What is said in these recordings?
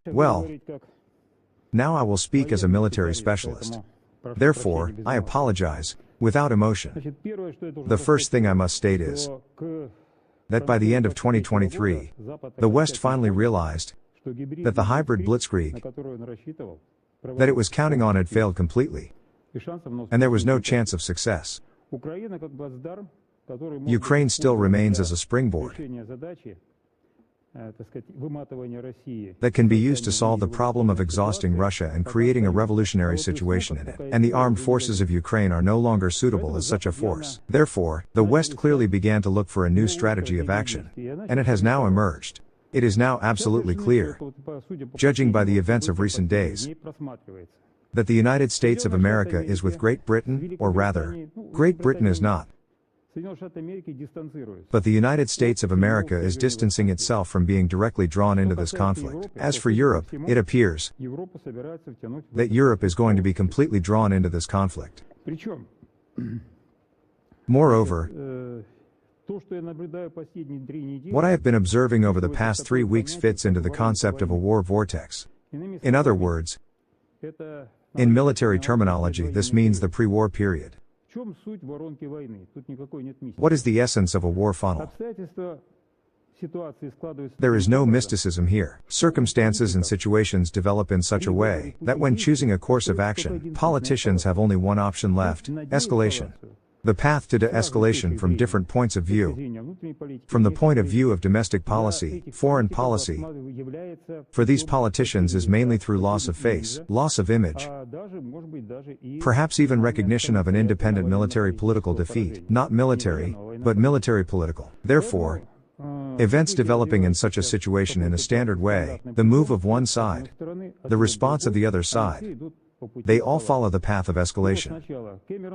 Well, now I will speak as a military specialist. Therefore, I apologize, without emotion. The first thing I must state is that by the end of 2023, the West finally realized that the hybrid blitzkrieg that it was counting on had failed completely, and there was no chance of success. Ukraine still remains as a springboard that can be used to solve the problem of exhausting Russia and creating a revolutionary situation in it. And the armed forces of Ukraine are no longer suitable as such a force. Therefore, the West clearly began to look for a new strategy of action. And it has now emerged. It is now absolutely clear, judging by the events of recent days, that the United States of America is with Great Britain, or rather, Great Britain is not. But the United States of America is distancing itself from being directly drawn into this conflict. As for Europe, it appears that Europe is going to be completely drawn into this conflict. Moreover, what I have been observing over the past 3 weeks fits into the concept of a war vortex. In other words, in military terminology, this means the pre-war period. What is the essence of a war funnel? There is no mysticism here. Circumstances and situations develop in such a way that when choosing a course of action, politicians have only one option left: escalation. The path to de-escalation from different points of view. From the point of view of domestic policy, foreign policy, for these politicians is mainly through loss of face, loss of image, perhaps even recognition of an independent military political defeat, not military, but military political. Therefore, events developing in such a situation in a standard way, the move of one side, the response of the other side, they all follow the path of escalation.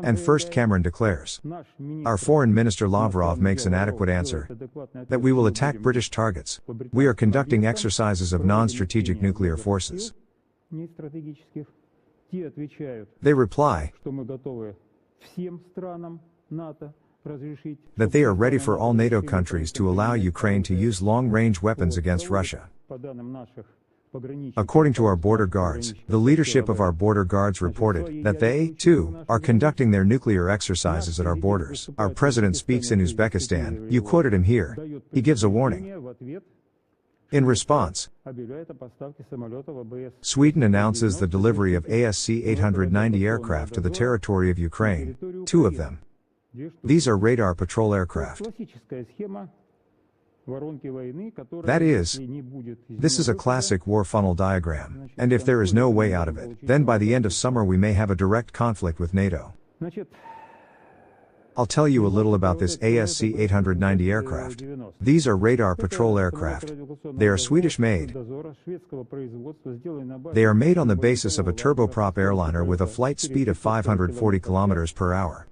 And first Cameron declares, our Foreign Minister Lavrov makes an adequate answer, that we will attack British targets. We are conducting exercises of non-strategic nuclear forces. They reply that they are ready for all NATO countries to allow Ukraine to use long-range weapons against Russia. According to our border guards, the leadership of our border guards reported that they, too, are conducting their nuclear exercises at our borders. Our president speaks in Uzbekistan, you quoted him here. He gives a warning. In response, Sweden announces the delivery of ASC-890 aircraft to the territory of Ukraine, 2 of them. These are radar patrol aircraft. That is, this is a classic war funnel diagram, and if there is no way out of it, then by the end of summer we may have a direct conflict with NATO. I'll tell you a little about this ASC-890 aircraft. These are radar patrol aircraft. They are Swedish made. They are made on the basis of a turboprop airliner with a flight speed of 540 km per hour.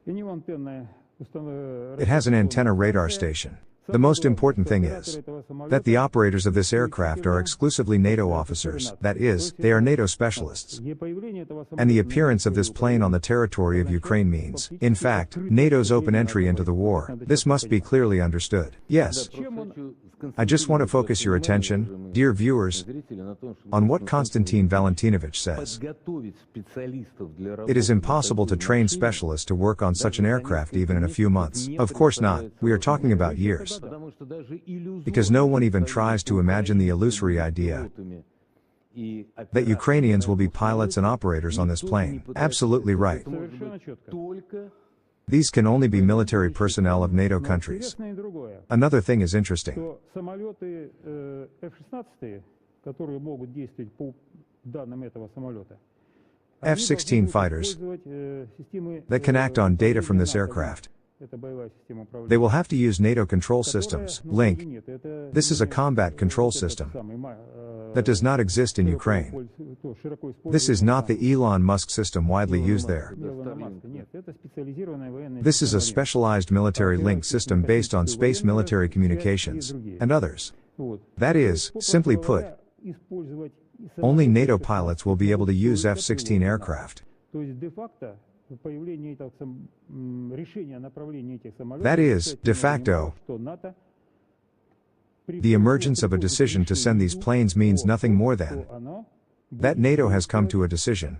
It has an antenna radar station. The most important thing is that the operators of this aircraft are exclusively NATO officers, that is, they are NATO specialists. And the appearance of this plane on the territory of Ukraine means, in fact, NATO's open entry into the war. This must be clearly understood. Yes. I just want to focus your attention, dear viewers, on what Konstantin Valentinovich says. It is impossible to train specialists to work on such an aircraft even in a few months. Of course not, we are talking about years. Because no one even tries to imagine the illusory idea that Ukrainians will be pilots and operators on this plane. Absolutely right. These can only be military personnel of NATO countries. Another thing is interesting. F-16 fighters that can act on data from this aircraft. They will have to use NATO control systems, Link. This is a combat control system that does not exist in Ukraine. This is not the Elon Musk system widely used there. This is a specialized military link system based on space military communications, and others. That is, simply put, only NATO pilots will be able to use F-16 aircraft. That is, de facto, The emergence of a decision to send these planes means nothing more than that NATO has come to a decision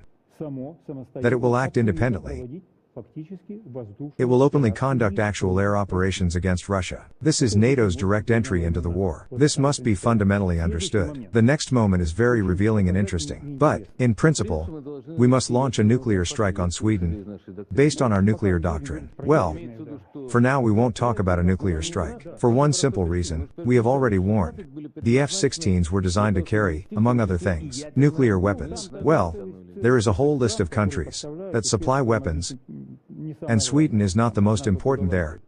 that it will act independently. It will openly conduct actual air operations against Russia. This is NATO's direct entry into the war. This must be fundamentally understood. The next moment is very revealing and interesting. But, in principle, we must launch a nuclear strike on Sweden, based on our nuclear doctrine. Well, for now we won't talk about a nuclear strike. For one simple reason, we have already warned. The F-16s were designed to carry, among other things, nuclear weapons. Well, there is a whole list of countries that supply weapons, and Sweden is not the most important there.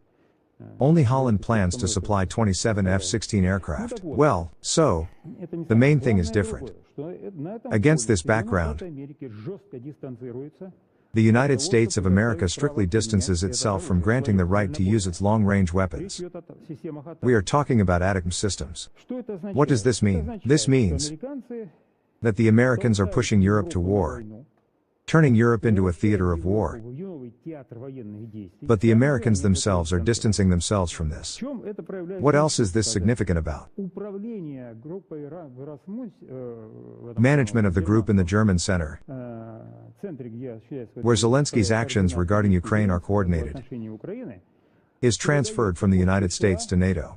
Only Holland plans to supply 27 F-16 aircraft. Well, so, the main thing is different. Against this background, the United States of America strictly distances itself from granting the right to use its long-range weapons. We are talking about ATACMS systems. What does this mean? This means that the Americans are pushing Europe to war, turning Europe into a theater of war. But the Americans themselves are distancing themselves from this. What else is this significant about? Management of the group in the German center, where Zelensky's actions regarding Ukraine are coordinated, is transferred from the United States to NATO.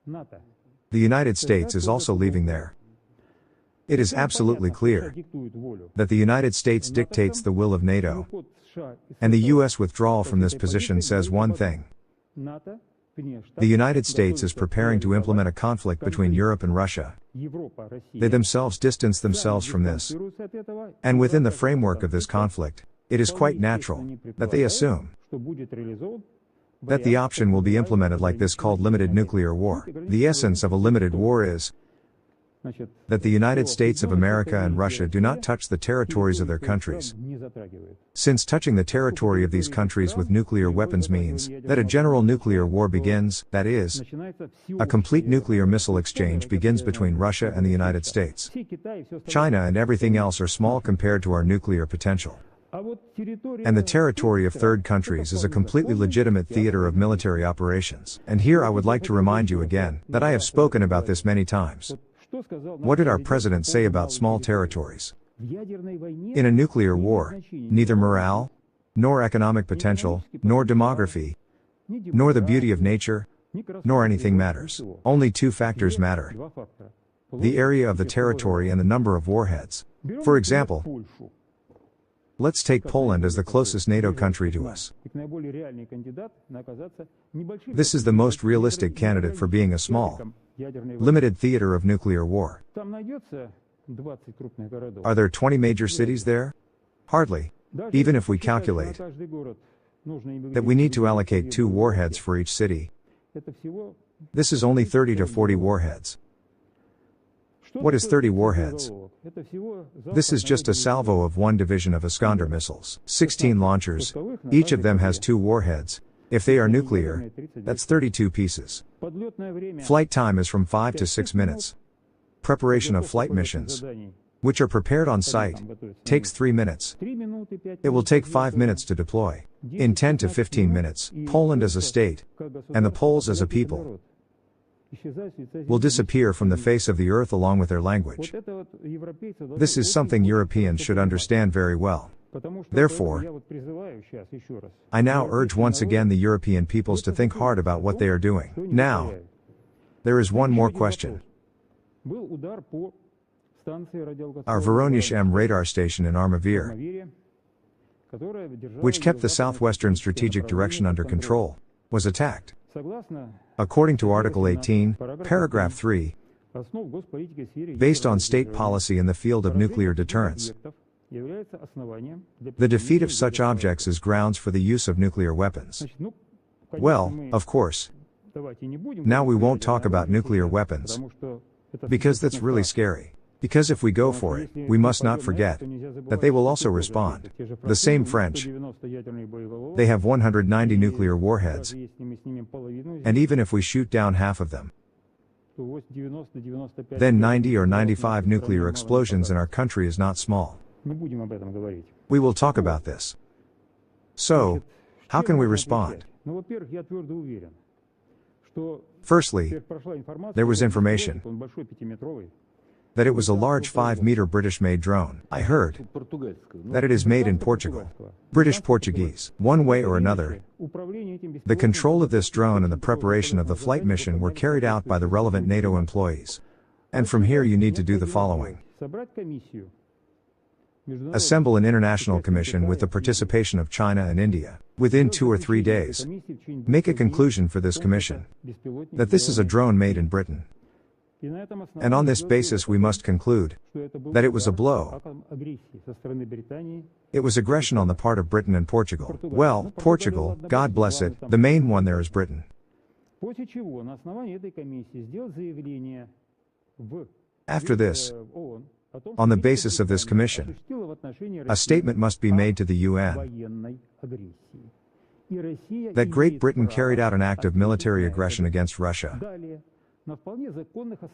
The United States is also leaving there. It is absolutely clear that the United States dictates the will of NATO, and the US withdrawal from this position says one thing. The United States is preparing to implement a conflict between Europe and Russia. They themselves distance themselves from this. And within the framework of this conflict, it is quite natural that they assume that the option will be implemented like this called limited nuclear war. The essence of a limited war is that the United States of America and Russia do not touch the territories of their countries. Since touching the territory of these countries with nuclear weapons means that a general nuclear war begins, that is, a complete nuclear missile exchange begins between Russia and the United States. China and everything else are small compared to our nuclear potential. And the territory of third countries is a completely legitimate theater of military operations. And here I would like to remind you again that I have spoken about this many times. What did our president say about small territories? In a nuclear war, neither morale, nor economic potential, nor demography, nor the beauty of nature, nor anything matters. Only two factors matter: the area of the territory and the number of warheads. For example, let's take Poland as the closest NATO country to us. This is the most realistic candidate for being a small, limited theater of nuclear war. Are there 20 major cities there? Hardly. Even if we calculate that we need to allocate 2 warheads for each city, this is only 30 to 40 warheads. What is 30 warheads? This is just a salvo of 1 division of Iskander missiles. 16 launchers, each of them has 2 warheads. If they are nuclear, that's 32 pieces. Flight time is from 5 to 6 minutes. Preparation of flight missions, which are prepared on site, takes 3 minutes. It will take 5 minutes to deploy. In 10 to 15 minutes, Poland as a state, and the Poles as a people, will disappear from the face of the earth along with their language. This is something Europeans should understand very well. Therefore, I now urge once again the European peoples to think hard about what they are doing. Now, there is one more question. Our Voronezh M radar station in Armavir, which kept the southwestern strategic direction under control, was attacked. According to Article 18, Paragraph 3, based on state policy in the field of nuclear deterrence, the defeat of such objects is grounds for the use of nuclear weapons. Well, of course, now we won't talk about nuclear weapons, because that's really scary. Because if we go for it, we must not forget that they will also respond. The same French, they have 190 nuclear warheads, and even if we shoot down half of them, then 90 or 95 nuclear explosions in our country is not small. We will talk about this. So, how can we respond? Firstly, there was information that it was a large 5-meter British-made drone. I heard that it is made in Portugal. British Portuguese, one way or another. The control of this drone and the preparation of the flight mission were carried out by the relevant NATO employees. And from here you need to do the following. Assemble an international commission with the participation of China and India. Within 2 or 3 days, make a conclusion for this commission that this is a drone made in Britain. And on this basis we must conclude that it was a blow. It was aggression on the part of Britain and Portugal. Well, Portugal, God bless it, the main one there is Britain. After this, on the basis of this commission, a statement must be made to the UN that Great Britain carried out an act of military aggression against Russia.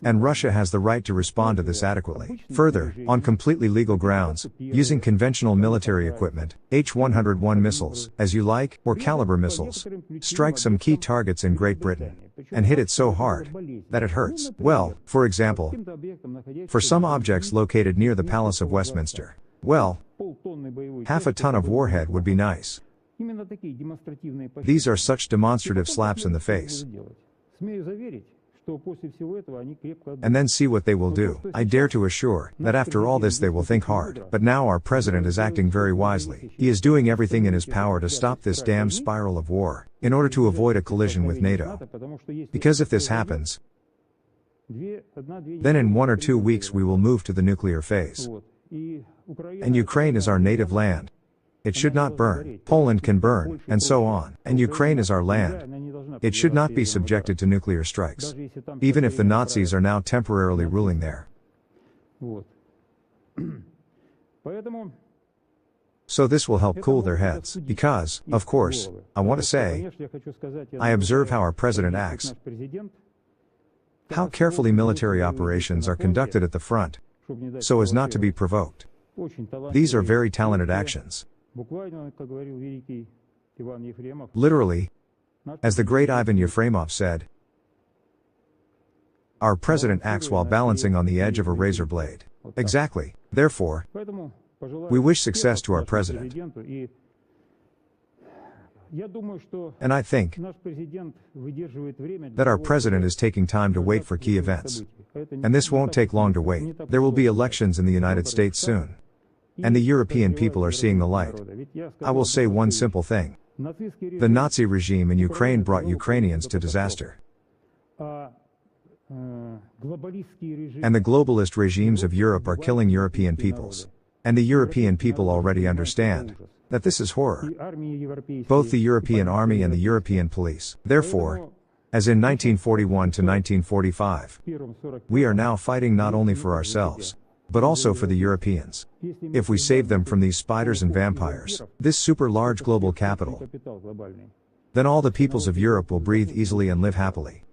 And Russia has the right to respond to this adequately. Further, on completely legal grounds, using conventional military equipment, H-101 missiles, as you like, or caliber missiles, strike some key targets in Great Britain, and hit it so hard that it hurts. Well, for example, for some objects located near the Palace of Westminster, well, half a ton of warhead would be nice. These are such demonstrative slaps in the face. And then see what they will do. I dare to assure that after all this they will think hard. But now our president is acting very wisely. He is doing everything in his power to stop this damn spiral of war, in order to avoid a collision with NATO. Because if this happens, then in 1 or 2 weeks we will move to the nuclear phase. And Ukraine is our native land. It should not burn. Poland can burn, and so on. And Ukraine is our land. It should not be subjected to nuclear strikes, even if the Nazis are now temporarily ruling there. So this will help cool their heads, because, of course, I want to say, I observe how our president acts, how carefully military operations are conducted at the front, so as not to be provoked. These are very talented actions. Literally, as the great Ivan Yefremov said, our president acts while balancing on the edge of a razor blade. Exactly. Therefore, we wish success to our president. And I think that our president is taking time to wait for key events. And this won't take long to wait. There will be elections in the United States soon. And the European people are seeing the light. I will say one simple thing. The Nazi regime in Ukraine brought Ukrainians to disaster. And the globalist regimes of Europe are killing European peoples. And the European people already understand that this is horror. Both the European army and the European police. Therefore, as in 1941 to 1945, we are now fighting not only for ourselves, but also for the Europeans. If we save them from these spiders and vampires, this super large global capital, then all the peoples of Europe will breathe easily and live happily.